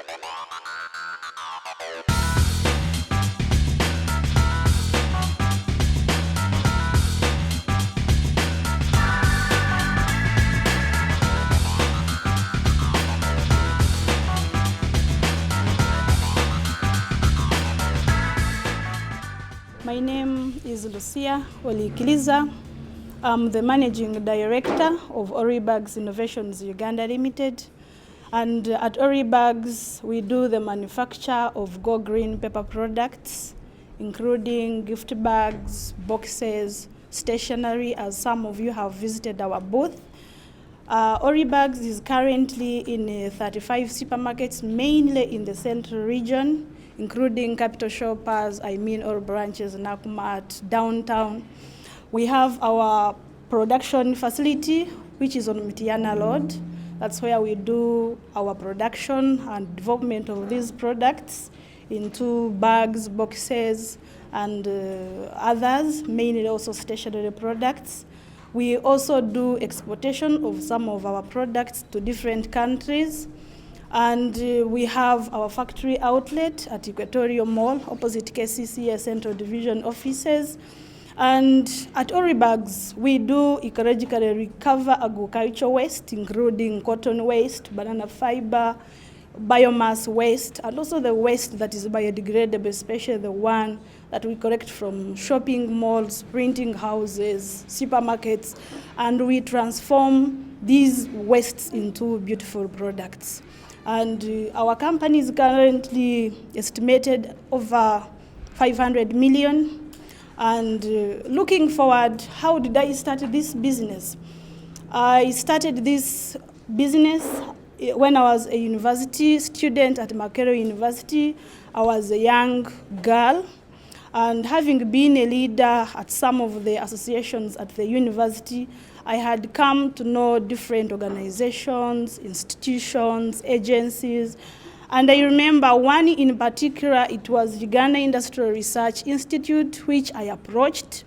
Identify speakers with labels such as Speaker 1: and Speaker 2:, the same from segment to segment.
Speaker 1: My name is Orikiriza. I'm the Managing Director of Oribags Innovations Uganda Limited. And at Oribags, we do the manufacture of Go Green paper products, including gift bags, boxes, stationery, as some of you have visited our booth. Oribags is currently in 35 supermarkets, mainly in the central region, including Capital Shoppers, all branches, Nakumatt, downtown. We have our production facility, which is on Mitiana Road. That's where we do our production and development of these products into bags, boxes, and others, mainly also stationery products. We also do exportation of some of our products to different countries. And we have our factory outlet at Equatorial Mall, opposite KCCA Central Division offices. And at Oribags, we do ecologically recover agricultural waste, including cotton waste, banana fiber, biomass waste, and also the waste that is biodegradable, especially the one that we collect from shopping malls, printing houses, supermarkets, and we transform these wastes into beautiful products. And our company is currently estimated over 500 million. And looking forward, how did I start this business? I started this business when I was a university student at Makerere University. I was a young girl, and having been a leader at some of the associations at the university, I had come to know different organizations, institutions, agencies, and I remember one in particular. It was Uganda Industrial Research Institute, which I approached.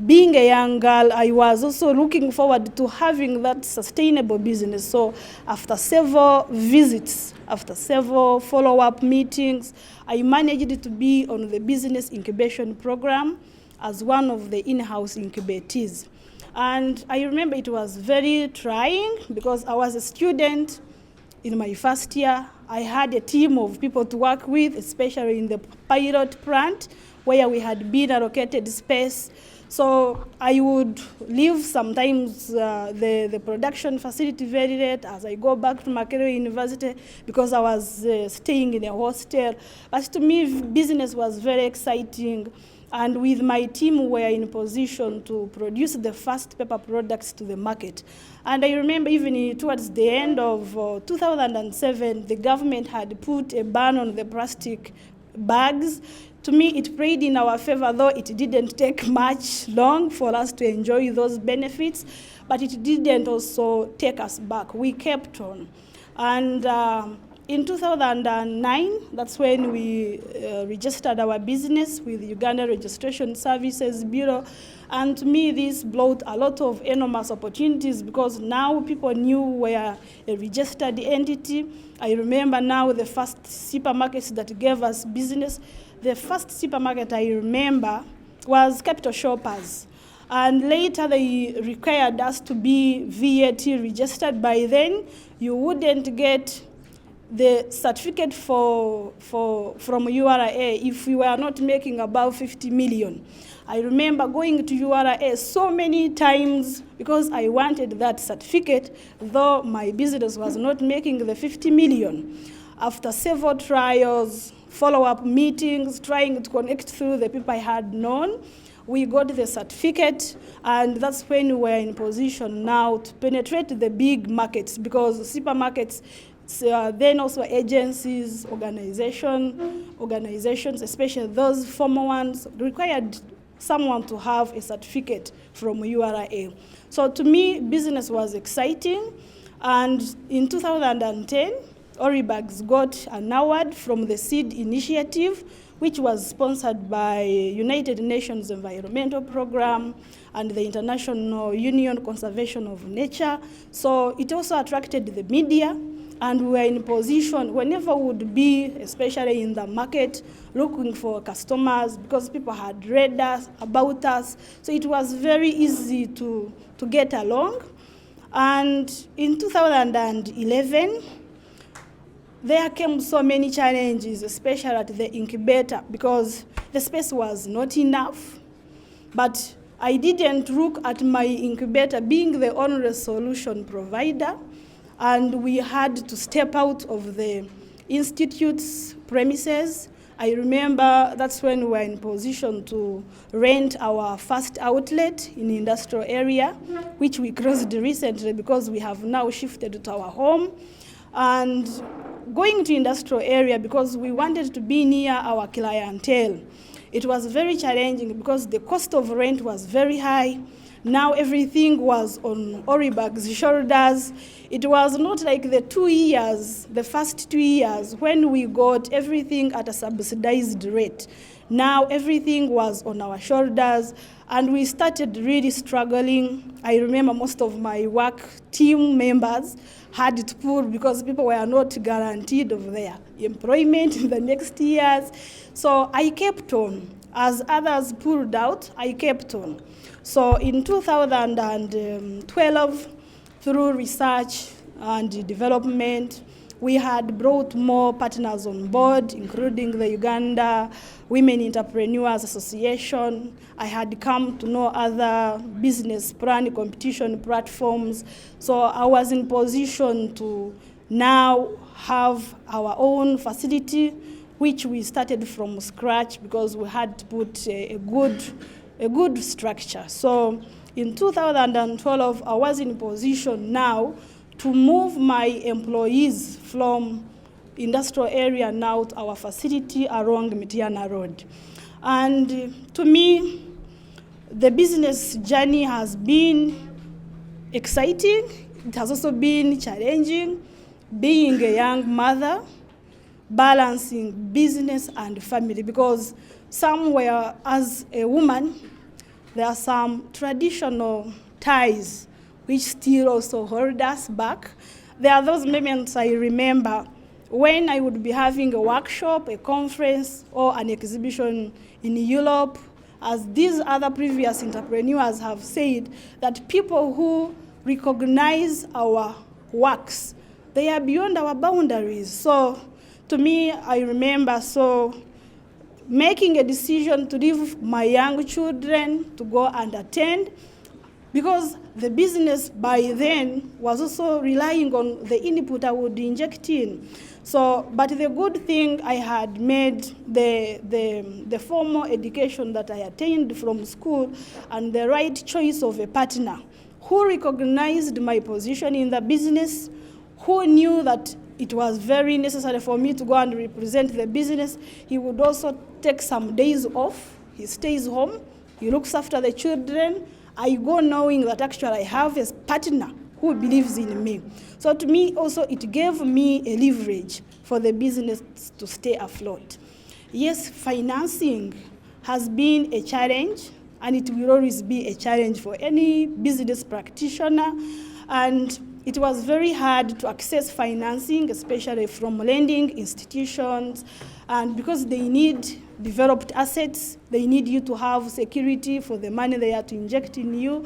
Speaker 1: Being a young girl, I was also looking forward to having that sustainable business. So after several visits, after several follow-up meetings, I managed to be on the business incubation program as one of the in-house incubatees. And I remember it was very trying because I was a student in my first year. I had a team of people to work with, especially in the pilot plant where we had been allocated space. So I would leave sometimes the production facility very late as I go back to Makerere University because I was staying in a hostel. But to me, business was very exciting. And with my team, we were in position to produce the first paper products to the market. And I remember even towards the end of 2007, the government had put a ban on the plastic bags. To me, it played in our favor, though it didn't take much long for us to enjoy those benefits, but it didn't also take us back. We kept on. And in 2009, that's when we registered our business with Uganda Registration Services Bureau. And to me, this brought a lot of enormous opportunities because now people knew we are a registered entity. I remember now the first supermarkets that gave us business. The first supermarket I remember was Capital Shoppers. And later they required us to be VAT registered. By then, you wouldn't get the certificate from URA if we were not making above 50 million. I remember going to URA so many times because I wanted that certificate, though my business was not making the 50 million. After several trials, follow-up meetings, trying to connect through the people I had known, we got the certificate, and that's when we were in position now to penetrate the big markets because supermarkets, then also agencies, organizations, especially those formal ones, required someone to have a certificate from URA. So to me, business was exciting. And in 2010, Oribags got an award from the SEED initiative, which was sponsored by United Nations Environmental Program and the International Union Conservation of Nature. So it also attracted the media, and we were in position whenever we would be, especially in the market, looking for customers because people had read us about us. So it was very easy to get along. And in 2011, there came so many challenges, especially at the incubator, because the space was not enough. But I didn't look at my incubator being the only solution provider, and we had to step out of the institute's premises. I remember that's when we were in position to rent our first outlet in the industrial area, which we closed recently because we have now shifted to our home. And going to industrial area because we wanted to be near our clientele. It was very challenging because the cost of rent was very high. Now everything was on Oribag's shoulders. It was not like the first 2 years when we got everything at a subsidized rate. Now everything was on our shoulders and we started really struggling. I remember most of my work team members had to pull because people were not guaranteed of their employment in the next years. So I kept on. As others pulled out, I kept on. So in 2012, through research and development, we had brought more partners on board, including the Uganda Women Entrepreneurs Association. I had come to know other business plan competition platforms. So I was in position to now have our own facility, which we started from scratch because we had to put a good structure. So in 2012, I was in position now to move my employees from industrial area now to our facility along Mitiana Road. And to me, the business journey has been exciting. It has also been challenging, being a young mother, balancing business and family, because somewhere as a woman, there are some traditional ties which still also hold us back. There are those moments I remember when I would be having a workshop, a conference, or an exhibition in Europe, as these other previous entrepreneurs have said, that people who recognize our works, they are beyond our boundaries. So to me, I remember making a decision to leave my young children to go and attend, because the business by then was also relying on the input I would inject in. So, but the good thing, I had made the formal education that I attained from school and the right choice of a partner who recognized my position in the business, who knew that it was very necessary for me to go and represent the business. He would also take some days off. He stays home. He looks after the children. I go knowing that actually I have a partner who believes in me. So to me also, it gave me a leverage for the business to stay afloat. Yes, financing has been a challenge, and it will always be a challenge for any business practitioner. And it was very hard to access financing, especially from lending institutions, and because they need developed assets, they need you to have security for the money they are to inject in you.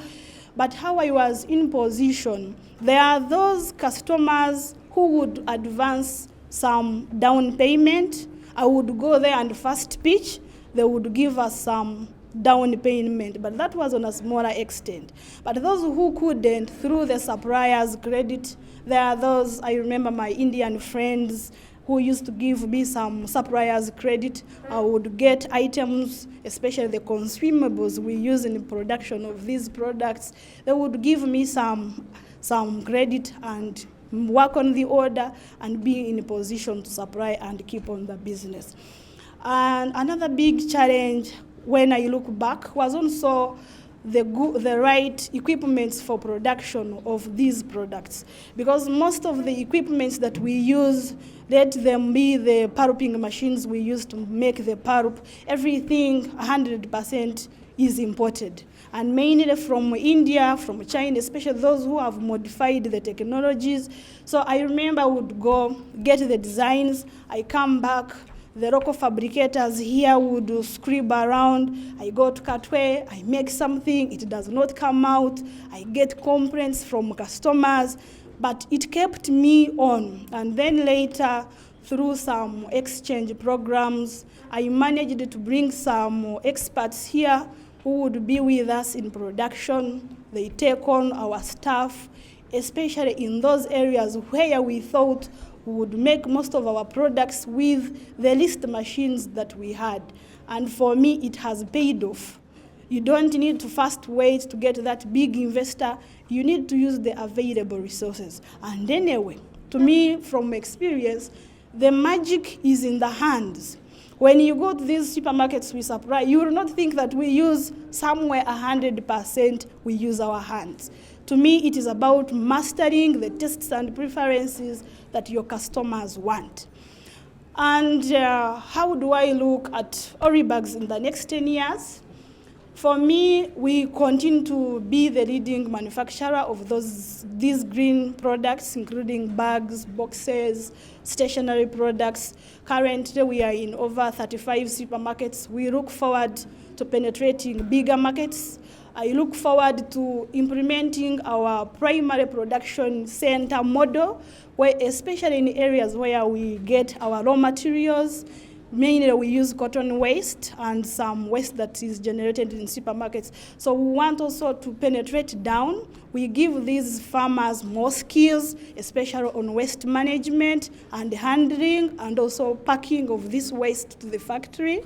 Speaker 1: But how I was in position, there are those customers who would advance some down payment. I would go there and first pitch, they would give us some down payment, but that was on a smaller extent. But those who couldn't, through the suppliers credit, there are those, I remember my Indian friends who used to give me some suppliers credit. I would get items, especially the consumables we use in the production of these products. They would give me some credit and work on the order and be in a position to supply and keep on the business. And another big challenge when I look back was also the right equipments for production of these products, because most of the equipments that we use, let them be the pulping machines we use to make the pulp, everything 100% is imported, and mainly from India, from China, especially those who have modified the technologies. So I remember I would go get the designs, I come back, the local fabricators here would scribble around, I go to Katwe, I make something, it does not come out, I get complaints from customers, but it kept me on. And then later, through some exchange programs, I managed to bring some experts here who would be with us in production. They take on our staff, especially in those areas where we thought we would make most of our products with the least machines that we had. And for me, it has paid off. You don't need to first wait to get that big investor. You need to use the available resources. And anyway, to me, from experience, the magic is in the hands. When you go to these supermarkets we supply, you will not think that we use somewhere 100% we use our hands. To me, it is about mastering the tastes and preferences that your customers want. And how do I look at Oribags in the next 10 years? For me, we continue to be the leading manufacturer of these green products, including bags, boxes, stationery products. Currently, we are in over 35 supermarkets. We look forward to penetrating bigger markets. I look forward to implementing our primary production center model, where especially in areas where we get our raw materials. Mainly we use cotton waste and some waste that is generated in supermarkets. So we want also to penetrate down. We give these farmers more skills, especially on waste management and handling and also packing of this waste to the factory.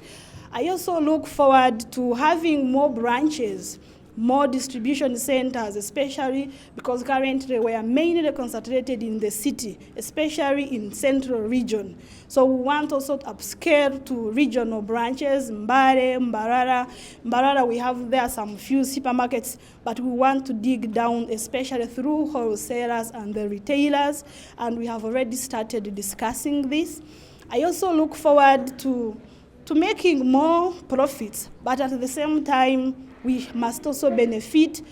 Speaker 1: I also look forward to having more branches, more distribution centers, especially because currently we are mainly concentrated in the city, especially in central region. So we want also to upscale to regional branches, Mbare, Mbarara. Mbarara, we have there some few supermarkets, but we want to dig down, especially through wholesalers and the retailers, and we have already started discussing this. I also look forward to making more profits, but at the same time, we must also benefit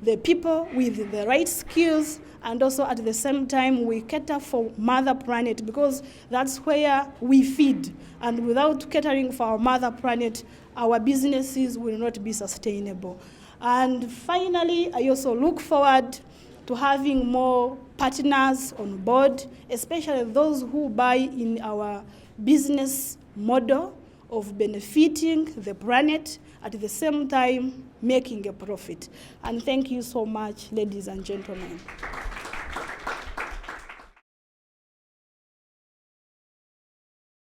Speaker 1: the people with the right skills, and also at the same time we cater for Mother Planet, because that's where we feed. And without catering for our Mother Planet, our businesses will not be sustainable. And finally, I also look forward to having more partners on board, especially those who buy in our business model of benefiting the planet, at the same time making a profit. And thank you so much, ladies and gentlemen.